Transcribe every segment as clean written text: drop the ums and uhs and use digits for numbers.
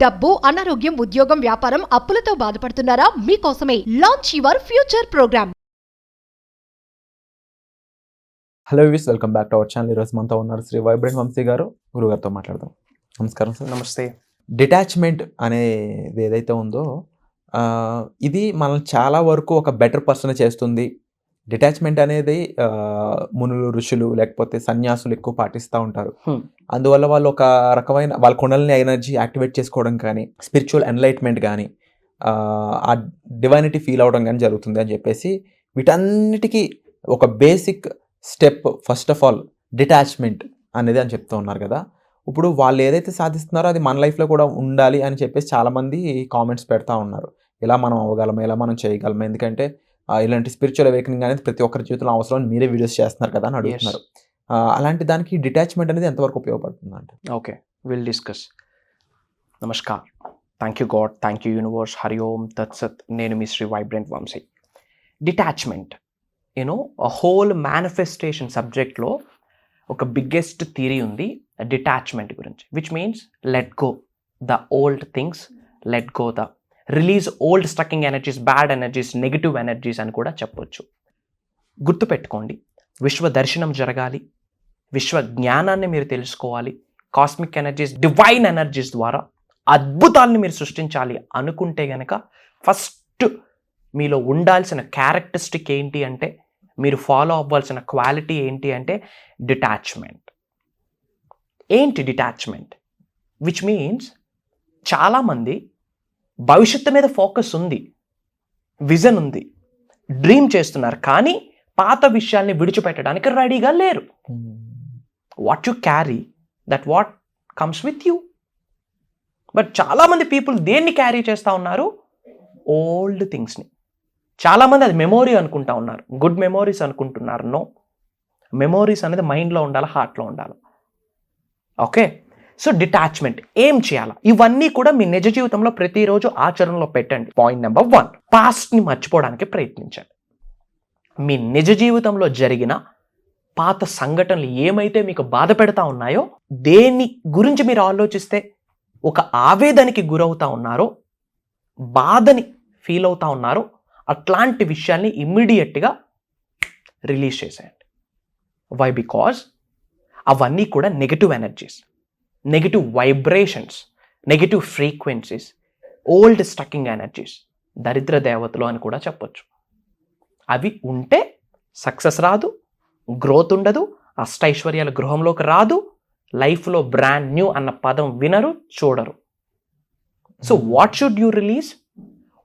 డబ్బు, అనారోగ్యం, ఉద్యోగం, వ్యాపారం, అప్పులతో బాధపడుతున్నారా? మీకోసమే launch your future program. Hello views, welcome back to our channel. ఈరోజు మనతో ఉన్నారు శ్రీ వైబ్రెంట్ వంశీ గారు. గురుగారితో మాట్లాడదాం. నమస్కారం సార్. నమస్తే. డిటాచ్మెంట్ అనేది ఏదైతే ఉందో ఇది మనం చాలా వరకు ఒక బెటర్ పర్సన్ చేస్తుంది. డిటాచ్మెంట్ అనేది మునులు, ఋషులు లేకపోతే సన్యాసులు ఎక్కువ పాటిస్తూ ఉంటారు. అందువల్ల వాళ్ళు ఒక రకమైన వాళ్ళ కుండలిని ఎనర్జీ యాక్టివేట్ చేసుకోవడం కానీ, స్పిరిచువల్ ఎన్లైట్మెంట్ కానీ, ఆ డివైనిటీ ఫీల్ అవడం కానీ జరుగుతుంది అని చెప్పేసి వీటన్నిటికీ ఒక basic step first of all detachment అనేది అని చెప్తూ ఉన్నారు కదా. ఇప్పుడు వాళ్ళు ఏదైతే సాధిస్తున్నారో అది మన లైఫ్లో కూడా ఉండాలి అని చెప్పేసి చాలామంది కామెంట్స్ పెడతా ఉన్నారు. ఇలా మనం అవ్వగలము, ఇలా మనం చేయగలము, ఎందుకంటే ఇలాంటి స్పిరిచువల్ అవేకనింగ్ అనేది ప్రతి ఒక్కరి జీవితంలో అవసరం, మీరే వీడియోస్ చేస్తున్నారు కదా అని అడుగుతున్నారు. అలాంటి దానికి డిటాచ్మెంట్ అనేది ఎంతవరకు ఉపయోగపడుతుంది అంటే? Okay, will discuss. నమస్కార్. Thank you God, thank you universe, Hari ఓం తత్సత్. నేను మీ Sri vibrant Vamshi. Detachment whole manifestation సబ్జెక్ట్లో ఒక బిగ్గెస్ట్ థియరీ ఉంది డిటాచ్మెంట్ గురించి, which means let go the old things, let go the release old stucking energies, bad energies, negative energies అని కూడా చెప్పొచ్చు. గుర్తుపెట్టుకోండి, విశ్వ దర్శనం జరగాలి, విశ్వ జ్ఞానాన్ని మీరు తెలుసుకోవాలి, కాస్మిక్ ఎనర్జీస్, డివైన్ ఎనర్జీస్ ద్వారా అద్భుతాలను మీరు సృష్టించాలి అనుకుంటే గనక ఫస్ట్ మీలో ఉండాల్సిన క్యారెక్టరిస్టిక్ ఏంటి అంటే, మీరు ఫాలో అవ్వాల్సిన క్వాలిటీ ఏంటి అంటే డిటాచ్మెంట్. ఏంటి డిటాచ్మెంట్? విచ్ మీన్స్ చాలామంది భవిష్యత్తు మీద ఫోకస్ ఉంది, విజన్ ఉంది, డ్రీమ్ చేస్తున్నారు, కానీ పాత విషయాల్ని విడిచిపెట్టడానికి రెడీగా లేరు. What you carry, that what comes with you. But చాలామంది పీపుల్ దేన్ని క్యారీ చేస్తూ ఉన్నారు? ఓల్డ్ థింగ్స్ని. చాలామంది అది మెమోరీ అనుకుంటా ఉన్నారు, గుడ్ మెమోరీస్ అనుకుంటున్నారు. నో, మెమోరీస్ అనేది మైండ్లో ఉండాలి, హార్ట్లో ఉండాలి. ఓకే, సో డిటాచ్మెంట్ ఏం చేయాలి? ఇవన్నీ కూడా మీ నిజ జీవితంలో ప్రతిరోజు ఆచరణలో పెట్టండి. పాయింట్ నెంబర్ 1, పాస్ట్ని మర్చిపోవడానికి ప్రయత్నించండి. మీ నిజ జీవితంలో జరిగిన పాత సంఘటనలు ఏమైతే మీకు బాధ పెడతా ఉన్నాయో, దేని గురించి మీరు ఆలోచిస్తే ఒక ఆవేదనకి గురవుతా ఉన్నారో, బాధని ఫీల్ అవుతా ఉన్నారో, అట్లాంటి విషయాల్ని ఇమ్మీడియట్గా రిలీజ్ చేసేయండి. వై? బికాజ్ అవన్నీ కూడా negative energies, negative vibrations, negative frequencies, old stucking energies, దరిద్ర దేవతలు అని కూడా చెప్పొచ్చు. అవి ఉంటే సక్సెస్ రాదు, గ్రోత్ ఉండదు, అష్టైశ్వర్యాల గృహంలోకి రాదు, లైఫ్లో బ్రాండ్ న్యూ అన్న పదం వినరు, చూడరు. So what should you release?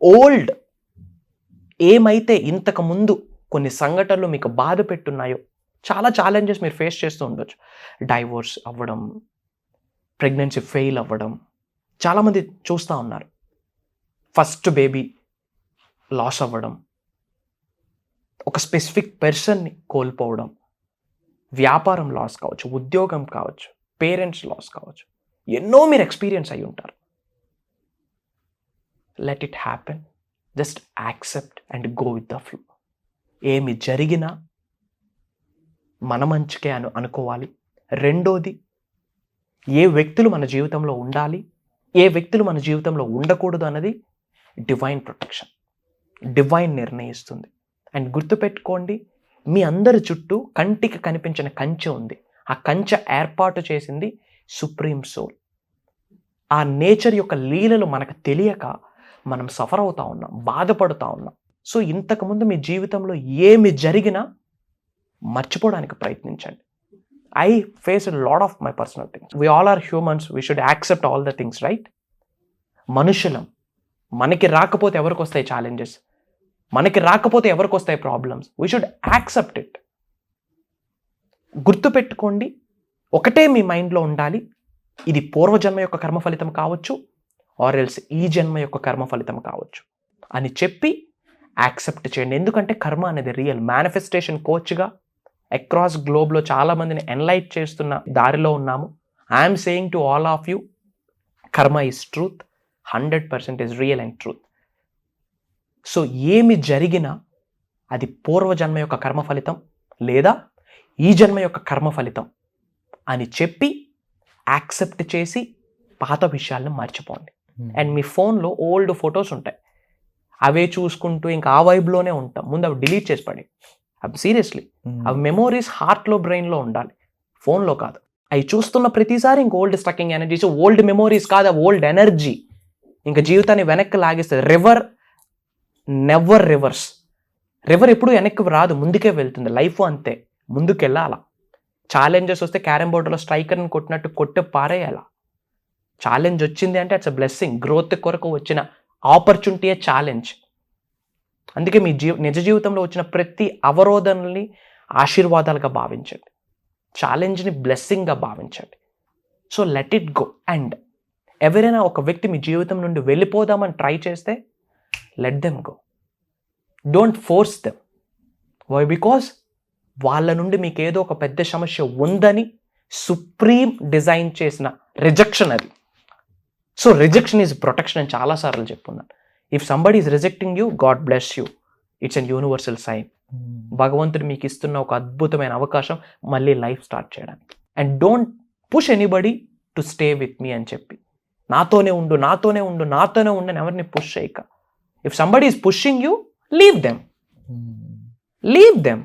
Old ఏమైతే ఇంతకు ముందు కొన్ని సంఘటనలు మీకు బాధ పెట్టున్నాయో, చాలా ఛాలెంజెస్ మీరు ఫేస్ చేస్తూ ఉండొచ్చు. డైవోర్స్ అవ్వడం, ప్రెగ్నెన్సీ ఫెయిల్ అవ్వడం, చాలామంది చూస్తూ ఉన్నారు. ఫస్ట్ బేబీ లాస్ అవ్వడం, ఒక స్పెసిఫిక్ పర్సన్ని కోల్పోవడం, వ్యాపారం లాస్ కావచ్చు, ఉద్యోగం కావచ్చు, పేరెంట్స్ లాస్ కావచ్చు, ఎన్నో మీరు ఎక్స్పీరియన్స్ అయి ఉంటారు. Let it happen, just accept and go with the flow. ఏమి జరిగినా మన మంచికే అనుకోవాలి. రెండోది, ఏ వ్యక్తులు మన జీవితంలో ఉండాలి, ఏ వ్యక్తులు మన జీవితంలో ఉండకూడదు అన్నది డివైన్ ప్రొటెక్షన్, డివైన్ నిర్ణయిస్తుంది. అండ్ గుర్తుపెట్టుకోండి, మీ అందరి చుట్టూ కంటికి కనిపించిన కంచె ఉంది. ఆ కంచె ఏర్పాటు చేసింది సుప్రీం సోల్. ఆ నేచర్ యొక్క లీలలు మనకు తెలియక మనం సఫర్ అవుతా ఉన్నాం, బాధపడుతూ ఉన్నాం. సో ఇంతకుముందు మీ జీవితంలో ఏమి జరిగినా మర్చిపోవడానికి ప్రయత్నించండి. I face a lot of my personal things. We all are humans. We should accept all the things, right? మనుషులం. మనకి రాకపోతే ఎవరికి వస్తాయి ఛాలెంజెస్, మనకి రాకపోతే ఎవరికి వస్తాయి problems. We should accept it. గుర్తుపెట్టుకోండి, ఒకటే మీ మైండ్లో ఉండాలి, ఇది పూర్వజన్మ యొక్క కర్మ ఫలితం కావచ్చు, ఆర్ ఎల్స్ ఈ జన్మ యొక్క కర్మ ఫలితం కావచ్చు అని చెప్పి యాక్సెప్ట్ చేయండి. ఎందుకంటే కర్మ అనేది రియల్. మేనిఫెస్టేషన్ కోచ్గా అక్రాస్ గ్లోబ్లో చాలామందిని ఎన్లైట్ చేస్తున్న దారిలో ఉన్నాము. I'm saying to all of you, karma is truth, 100% is real and truth. So ఏమి జరిగినా అది పూర్వజన్మ యొక్క కర్మ ఫలితం లేదా ఈ జన్మ యొక్క కర్మ ఫలితం అని చెప్పి యాక్సెప్ట్ చేసి పాత విషయాలను మర్చిపోండి. అండ్ మీ ఫోన్లో ఓల్డ్ ఫొటోస్ ఉంటాయి, అవే చూసుకుంటూ ఇంకా ఆ వైబ్లోనే ఉంటాం. ముందు అవి డిలీట్ చేసి పడి, అవి సీరియస్లీ అవి మెమోరీస్ హార్ట్లో బ్రెయిన్లో ఉండాలి, ఫోన్లో కాదు. అవి చూస్తున్న ప్రతిసారి ఇంక old stucking energies, old memories కాదు, అవి ఓల్డ్ ఎనర్జీ ఇంకా జీవితాన్ని వెనక్కి లాగిస్తుంది. River never reverse. రివర్ ఎప్పుడు వెనక్కి రాదు, ముందుకే వెళ్తుంది. లైఫ్ అంతే, ముందుకు వెళ్ళాల. ఛాలెంజెస్ వస్తే క్యారమ్ బోర్డులో స్ట్రైకర్ని కొట్టినట్టు కొట్టి పారేయాల. ఛాలెంజ్ వచ్చింది అంటే ఇట్స్ అ బ్లెస్సింగ్. గ్రోత్ కొరకు వచ్చిన ఆపర్చునిటీయే ఛాలెంజ్. అందుకే మీ నిజ జీవితంలో వచ్చిన ప్రతి అవరోధనల్ని ఆశీర్వాదాలుగా భావించండి, ఛాలెంజ్ని బ్లెస్సింగ్గా భావించండి. So let it go. And ఎవరైనా ఒక వ్యక్తి మీ జీవితం నుండి వెళ్ళిపోదామని ట్రై చేస్తే let them go, don't force them. Why? Because వాళ్ళ నుండి మీకు ఏదో ఒక పెద్ద సమస్య ఉందని సుప్రీం డిజైన్ చేసిన రిజెక్షన్ అది. సో రిజెక్షన్ ఈజ్ ప్రొటెక్షన్ అని చాలాసార్లు చెప్పున్నాను. If somebody is rejecting you, God bless you, it's an universal sign. భగవంతుడు మీకు ఇస్తున్న ఒక అద్భుతమైన అవకాశం మళ్ళీ లైఫ్ స్టార్ట్ చేయడానికి. And don't push anybody to stay with me అని చెప్పి నాతోనే ఉండు నాతోనే ఉండు నాతోనే ఉండు అని ఎవరిని పుష్ చేయక. If somebody is pushing you, leave them, leave them.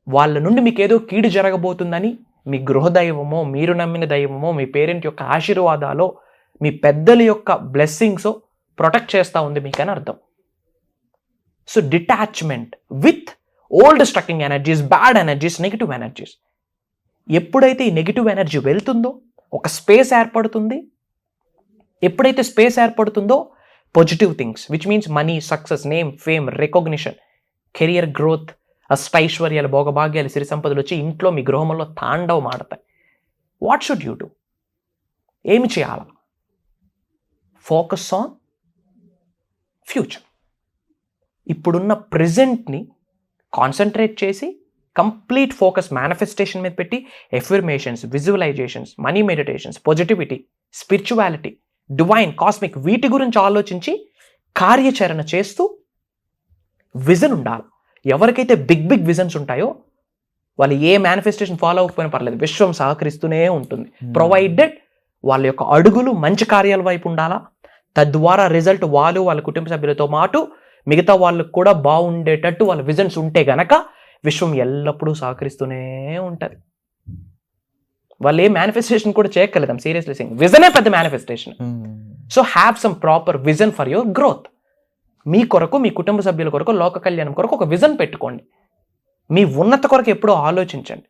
వాళ్ళ నుండి మీకు ఏదో కీడు జరగబోతుందని మీ గృహదైవమో, మీరు నమ్మిన దైవమో, మీ పేరెంట్ యొక్క ఆశీర్వాదాలో, మీ పెద్దల యొక్క బ్లెస్సింగ్స్ ప్రొటెక్ట్ చేస్తూ ఉంది మీకని అర్థం. So detachment with old stucking energies, bad energies, negative energies. ఎప్పుడైతే ఈ నెగిటివ్ ఎనర్జీ వెళ్తుందో ఒక స్పేస్ ఏర్పడుతుంది. ఎప్పుడైతే స్పేస్ ఏర్పడుతుందో positive things, which means money, success, name, fame, recognition, career growth, అష్టైశ్వర్యాలు, భోగభాగ్యాలు, సిరి సంపదలు వచ్చి ఇంట్లో మీ గృహంలో తాండవం ఆడతాయి. What should you do? ఏమి చేయాలా? Focus on future. ఇప్పుడున్న ప్రెజెంట్ని కాన్సన్ట్రేట్ చేసి కంప్లీట్ ఫోకస్ మేనిఫెస్టేషన్ మీద పెట్టి affirmations, visualisations, money meditations, positivity, spirituality, divine, cosmic, వీటి గురించి ఆలోచించి కార్యాచరణ చేస్తూ విజన్ ఉండాలి. ఎవరికైతే బిగ్ బిగ్ విజన్స్ ఉంటాయో వాళ్ళు ఏ మేనిఫెస్టేషన్ ఫాలో అవ్వకపోయినా పర్లేదు, విశ్వం సహకరిస్తూనే ఉంటుంది. ప్రొవైడెడ్ వాళ్ళ యొక్క అడుగులు మంచి కార్యాల వైపు ఉండాలా. తద్వారా రిజల్ట్ వాళ్ళు, వాళ్ళ కుటుంబ సభ్యులతో పాటు మిగతా వాళ్ళకు కూడా బాగుండేటట్టు వాళ్ళ విజన్స్ ఉంటే గనక విశ్వం ఎల్లప్పుడూ సహకరిస్తూనే ఉంటుంది. వాళ్ళు ఏ మేనిఫెస్టేషన్ కూడా చేయగలుగుతాం. సీరియస్లీ సింగ్, విజనే పెద్ద manifestation. So have some proper vision for your growth. మీ కొరకు, మీ కుటుంబ సభ్యుల కొరకు, లోక కళ్యాణం కొరకు ఒక విజన్ పెట్టుకోండి. మీ ఉన్నత కొరకు ఎప్పుడూ ఆలోచించండి.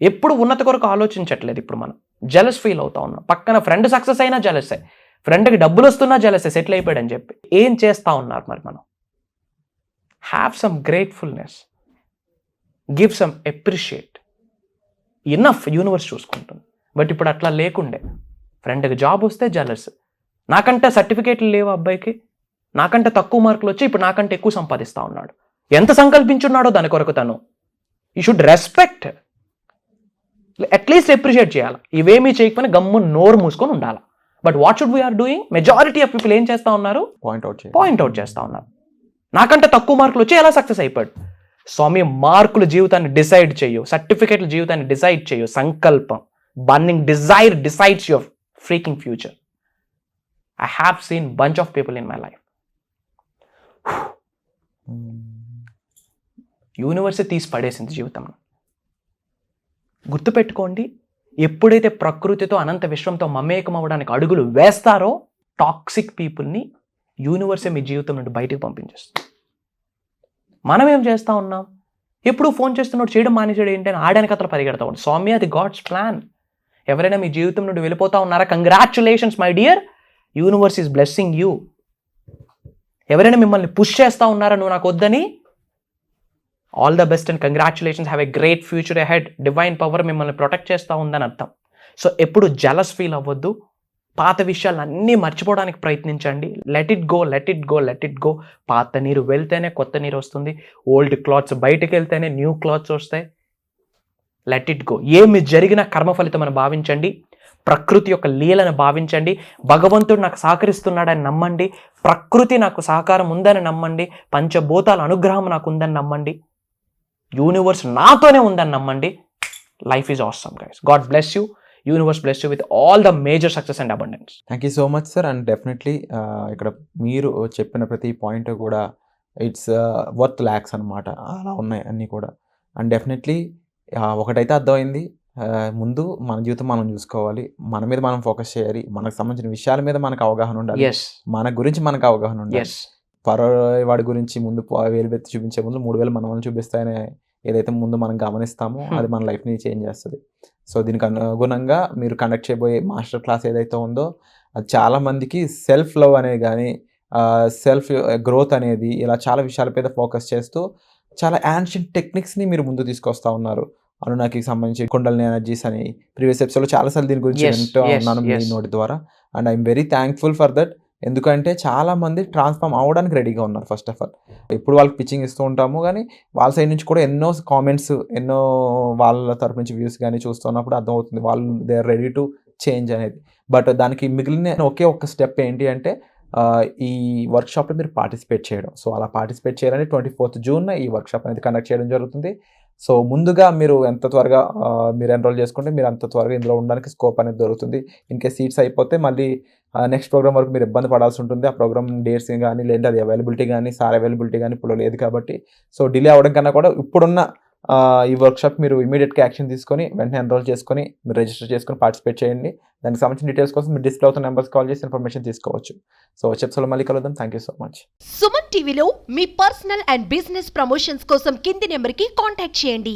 ఎప్పుడు ఉన్నత కొరకు ఆలోచించట్లేదు. ఇప్పుడు మనం జెలస్ ఫీల్ అవుతా ఉన్నాం. పక్కన ఫ్రెండ్ సక్సెస్ అయినా జెలసే, ఫ్రెండ్కి డబ్బులు వస్తున్నా జెలసే, సెటిల్ అయిపోయాడని చెప్పి. ఏం చేస్తూ ఉన్నారు మరి మనం? Have some gratefulness, give some appreciate. Enough, universe చూసుకుంటుంది. బట్ ఇప్పుడు అట్లా లేకుండే. ఫ్రెండ్కి జాబ్ వస్తే జెలస్, నాకంటే సర్టిఫికేట్లు లేవు అబ్బాయికి, నాకంటే తక్కువ మార్కులు వచ్చి ఇప్పుడు నాకంటే ఎక్కువ సంపాదిస్తూ ఉన్నాడు. ఎంత సంకల్పించున్నాడో దాని కొరకు తను. You should respect, at least appreciate చేయాలి. ఇవేమీ చేయకపోయినా గమ్ము నోరు మూసుకొని ఉండాలి. But what should we are doing? Majority of people ఏం చేస్తూ ఉన్నారు? పాయింట్అవుట్ చేస్తూ ఉన్నారు. నాకంటే తక్కువ మార్కులు వచ్చి ఎలా సక్సెస్ అయిపోయాడు? స్వామి, మార్కులు జీవితాన్ని డిసైడ్ చేయు, సర్టిఫికేట్లు జీవితాన్ని డిసైడ్ చేయు. సంకల్పం, burning desire decides your freaking future. I have seen bunch of people in my life. Universe తీసి పడేసింది జీవితంలో. గుర్తుపెట్టుకోండి, ఎప్పుడైతే ప్రకృతితో, అనంత విశ్వంతో మమేకం అవ్వడానికి అడుగులు వేస్తారో టాక్సిక్ పీపుల్ని యూనివర్సే మీ జీవితం నుండి బయటకు పంపించేస్తుంది. మనం ఏం చేస్తూ ఉన్నాం? ఎప్పుడు ఫోన్ చేస్తున్నాడు, చేయడం మానేసాడు ఏంటి అని ఆడడానికి అతను పరిగెడతా ఉంటాడు. స్వామి, అది గాడ్స్ ప్లాన్. ఎవరైనా మీ జీవితం నుండి వెళ్ళిపోతా ఉన్నారా? Congratulations my dear, universe is blessing you. ఎవరైనా మిమ్మల్ని పుష్ చేస్తూ ఉన్నారా నువ్వు నాకు వద్దని? All the best and congratulations, have a great future ahead. Divine power మిమ్మల్ని ప్రొటెక్ట్ చేస్తూ ఉందని అర్థం. సో ఎప్పుడు జలస్ ఫీల్ అవ్వద్దు. పాత విషయాలు అన్నీ మర్చిపోవడానికి ప్రయత్నించండి. Let it go, let it go, let it go. పాత నీరు వెళ్తేనే కొత్త నీరు వస్తుంది. ఓల్డ్ క్లాత్స్ బయటకు వెళ్తేనే న్యూ క్లాత్స్ వస్తాయి. Let it go. ఏమి జరిగిన కర్మ ఫలితం అని భావించండి. ప్రకృతి యొక్క లీలను భావించండి. భగవంతుడు నాకు సహకరిస్తున్నాడని నమ్మండి. ప్రకృతి నాకు సహకారం ఉందని నమ్మండి. పంచభూతాల అనుగ్రహం నాకు ఉందని నమ్మండి. యూనివర్స్ నాతోనే ఉందని నమ్మండి. Life is awesome guys. God bless you. Universe bless you with all the major success and abundance. Thank you so much sir. And definitely ఇక్కడ మీరు చెప్పిన ప్రతి పాయింట్ కూడా ఇట్స్ వర్త్ ల్యాక్స్ అనమాట. అలా ఉన్నాయి అన్నీ కూడా. అండ్ డెఫినెట్లీ ఒకటైతే అర్థమైంది, ముందు మన జీవితం మనం చూసుకోవాలి, మన మీద మనం ఫోకస్ చేయాలి, మనకు సంబంధించిన విషయాల మీద మనకు అవగాహన ఉండాలి, ఎస్ మన గురించి మనకు అవగాహన ఉండాలి. ఎస్ వాడి గురించి ముందు వేలు ఎత్తి చూపించే ముందు 3000 మనం చూపిస్తాయని ఏదైతే ముందు మనం గమనిస్తామో అది మన లైఫ్ని చేంజ్ చేస్తుంది. సో దీనికి అనుగుణంగా మీరు కండక్ట్ చేయబోయే మాస్టర్ క్లాస్ ఏదైతే ఉందో అది చాలామందికి సెల్ఫ్ లవ్ అనేది కానీ సెల్ఫ్ గ్రోత్ అనేది ఇలా చాలా విషయాల మీద ఫోకస్ చేస్తూ చాలా యాన్షియంట్ టెక్నిక్స్ని మీరు ముందు తీసుకొస్తా ఉన్నారు. అనునాకి సంబంధించి కుండలిని ఎనర్జీస్ అని ప్రీవియస్ ఎపిసోడ్లో చాలాసార్లు దీని గురించి వింటూ ఉన్నాను మీ నోటి ద్వారా. And I'm very thankful for that. ఎందుకంటే చాలామంది ట్రాన్స్ఫార్మ్ అవ్వడానికి రెడీగా ఉన్నారు. ఫస్ట్ ఆఫ్ ఆల్ ఇప్పుడు వాళ్ళకి పిచ్చింగ్ ఇస్తూ ఉంటాము, కానీ వాళ్ళ సైడ్ నుంచి కూడా ఎన్నో కామెంట్స్, ఎన్నో వాళ్ళ తరపు నుంచి వ్యూస్ కానీ చూస్తున్నప్పుడు అర్థమవుతుంది వాళ్ళు they are ready to change అనేది. బట్ దానికి మిగిలిన ఒకే ఒక్క స్టెప్ ఏంటి అంటే ఈ వర్క్షాప్లో మీరు పార్టిసిపేట్ చేయడం. సో అలా పార్టిసిపేట్ చేయాలని 24th June ఈ వర్క్షాప్ అనేది కండక్ట్ చేయడం జరుగుతుంది. సో ముందుగా మీరు ఎంత త్వరగా మీరు ఎన్రోల్ చేసుకుంటే మీరు అంత త్వరగా ఇందులో ఉండడానికి స్కోప్ అనేది దొరుకుతుంది. ఇన్కేస్ సీట్స్ అయిపోతే మళ్ళీ నెక్స్ట్ ప్రోగ్రామ్ వరకు మీరు ఇబ్బంది పడాల్సి ఉంటుంది. ఆ ప్రోగ్రామ్ డేట్స్ కానీ లేదంటే అది అవైలబిలిటీ కానీ సార్ అవైలబిలిటీ కానీ ఇప్పుడు లేదు కాబట్టి సో డిలే అవ్వడం కన్నా కూడా ఇప్పుడున్న ఈ వర్క్షాప్ మీరు ఇమీడియట్గా యాక్షన్ తీసుకొని వెంటనే ఎన్రోల్ చేసుకొని మీరు రిజిస్టర్ చేసుకొని పార్టిసిపేట్ చేయండి. దానికి సంబంధించిన డీటెయిల్స్ కోసం మీరు డిస్ప్లే అవుతున్న నెంబర్స్ కాల్ చేసి ఇన్ఫర్మేషన్ తీసుకోవచ్చు. సో చెప్స్లో మళ్ళీ కలుద్దాం. Thank you so much. Suman టీవీలో మీ పర్సనల్ అండ్ బిజినెస్ ప్రమోషన్స్ కోసం కింది నెంబర్కి కాంటాక్ట్ చేయండి.